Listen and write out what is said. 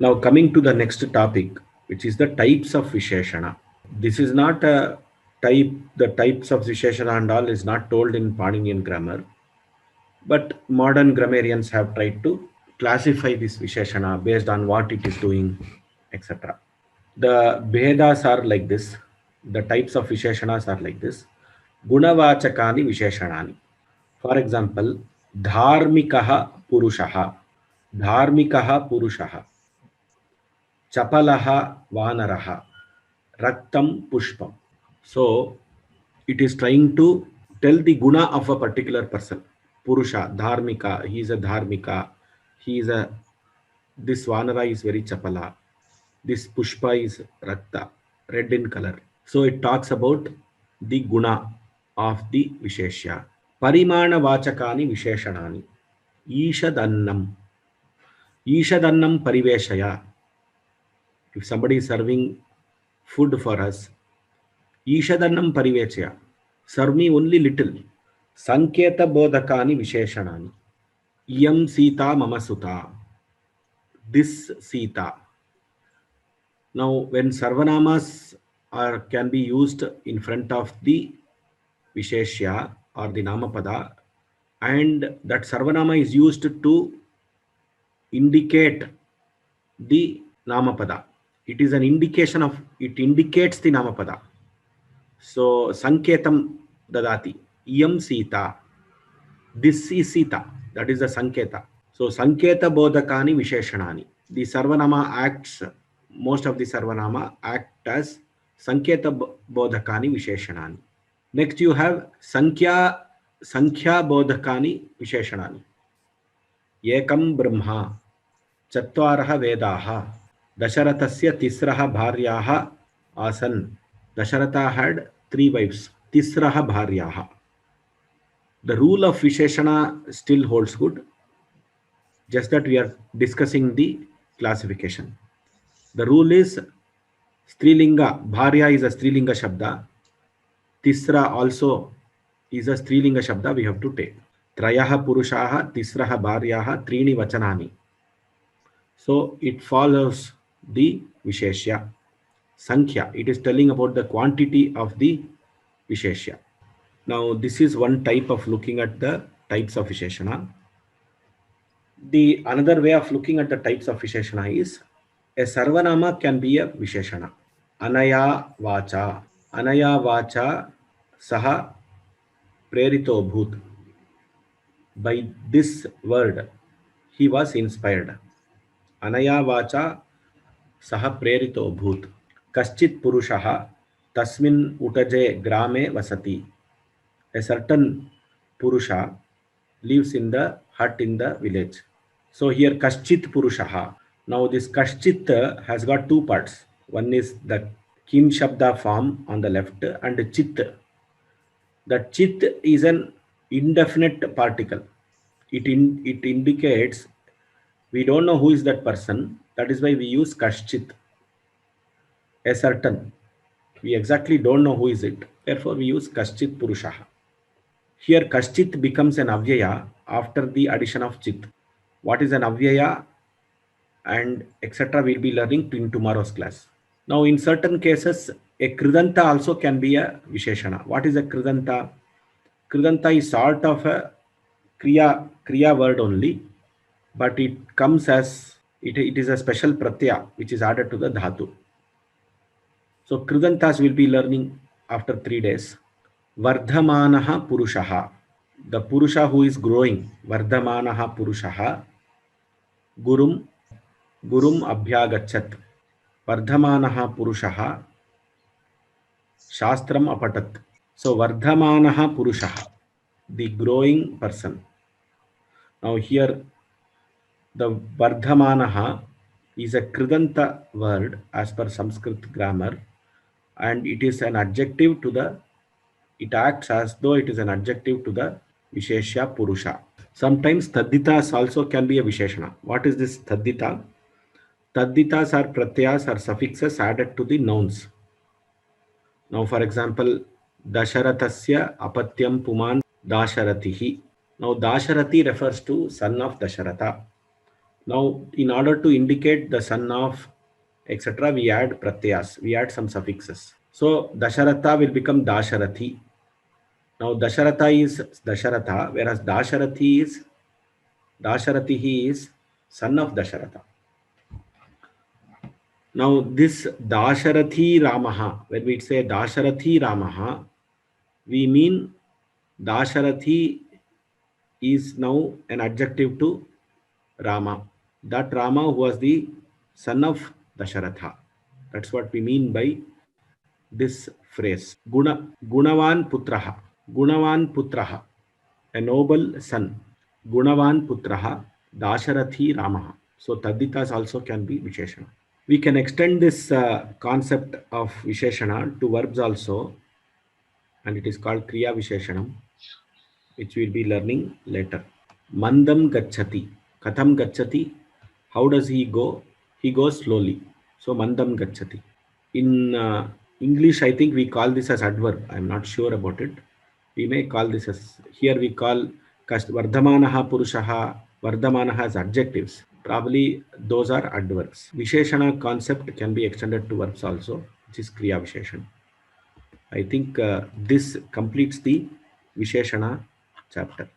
Now coming to the next topic, which is the types of Visheshana. This is not a type, the types of Visheshana and all is not told in Paninian grammar, but modern grammarians have tried to classify this Visheshana based on what it is doing, etc. The Bhedas are like this, the types of Visheshanas are like this. Gunavachakani Visheshanani. For example, Dharmikaha Purushaha. Dharmikaha Purushaha. Chapalaha Vanaraha. Raktam Pushpam. So it is trying to tell the guna of a particular person. Purusha, Dharmika, he is a Dharmika, he is a, this Vanara is very Chapala, this Pushpa is Rakta, red in color. So it talks about the guna of the Visheshya. Parimana Vachakani Visheshanani. Ishadannam. Ishadannam Pariveshaya. If somebody is serving food for us, Ishadannam Parivechaya. Serve me only little. Sanketa Bodhakani Visheshanani. Iyam Sita Mama Sutta. This Sita. Now, when Sarvanamas can be used in front of the Visheshya or the Namapada, and that Sarvanama is used to indicate the Namapada. It is an indication of, it indicates the Namapada. So, Sanketam Dadati. Iyam Sita. This is Sita. That is the Sanketa. So, Sanketa Bodhakani Visheshanani. The Sarvanama acts, most of the Sarvanama act as Sanketa Bodhakani Visheshanani. Next you have Sankhya Bodhakani Visheshanani. Ekam Brahma. Chatvaraha Vedaha. Dasharathasya Tisraha Bharyaha Asan. Dasharatha had 3 wives. Tisraha Bharyaha. The rule of Visheshana still holds good. Just that we are discussing the classification. The rule is Strilinga. Bharya is a Strilinga Shabda. Tisra also is a Strilinga Shabda we have to take. Trayaha Purushaha, Tisraha Bharyaha, Trini Vachanani. So it follows the Visheshya. Sankhya. It is telling about the quantity of the Visheshya. Now this is one type of looking at the types of Visheshana. The another way of looking at the types of Visheshana is a Sarvanama can be a Visheshana. Anaya Vacha. Anaya Vacha Saha Prerito Bhut. By this word, he was inspired. Anaya Vacha Saha Prerito Bhut. Kaschit Purushaha Tasmin Utaje Grame Vasati. A certain Purusha lives in the hut in the village. So here Kaschit Purushaha. Now this Kaschit has got 2 parts. One is the Kim Shabda form on the left and Chit. The Chit is an indefinite particle. It indicates we don't know who is that person. That is why we use Kaschit. A certain. We exactly don't know who is it. Therefore we use Kaschit Purushaha. Here Kaschit becomes an Avyaya after the addition of Chit. What is an Avyaya and etc. we'll be learning in tomorrow's class. Now in certain cases, a Kridanta also can be a Visheshana. What is a Kridanta? Kridanta is sort of a Kriya word only, but it comes as, it is a special Pratyaya which is added to the Dhatu. So Kridantas will be learning after 3 days. Vardhamanaha Purushaha. The Purusha who is growing. Vardhamanaha Purushaha. Gurum Abhyagachat. Vardhamanaha Purushaha. Shastram Apatat. So Vardhamanaha Purushaha. The growing person. Now here the Vardhamanaha is a Kridanta word as per Sanskrit grammar, and it is an adjective to the, it acts as though it is an adjective to the Visheshya Purusha. Sometimes Tadditas also can be a Visheshana. What is this Taddita? Tadditas are pratyas or suffixes added to the nouns. Now for example, Dasharathasya Apatyam Puman Dasharatihi. Now Dasharati refers to son of Dasharatha. Now, in order to indicate the son of etc., we add pratyas, we add some suffixes. So, Dasharatha will become Dasharathi. Now, Dasharatha is Dasharatha, whereas Dasharati is son of Dasharatha. Now, this Dasharathi Ramaha, when we say Dasharathi Ramaha, we mean Dasharathi is now an adjective to Rama. That Rama who was the son of Dasharatha. That's what we mean by this phrase. Gunavan Putraha. Gunavan Putraha. A noble son. Gunavan Putraha. Dasharathi Ramaha. So Tadditas also can be Visheshana. We can extend this concept of Visheshana to verbs also, and it is called Kriya Visheshanam, which we will be learning later. Mandam Gachati. Katham Gachati. How does he go? He goes slowly. So Mandam Gachati. In English, I think we call this as adverb. I'm not sure about it. We may call this as, here we call Vardhamanaha Purushaha, Vardhamanaha as adjectives. Probably those are adverbs. Visheshana concept can be extended to verbs also, which is Kriya Visheshana. I think this completes the Visheshana chapter.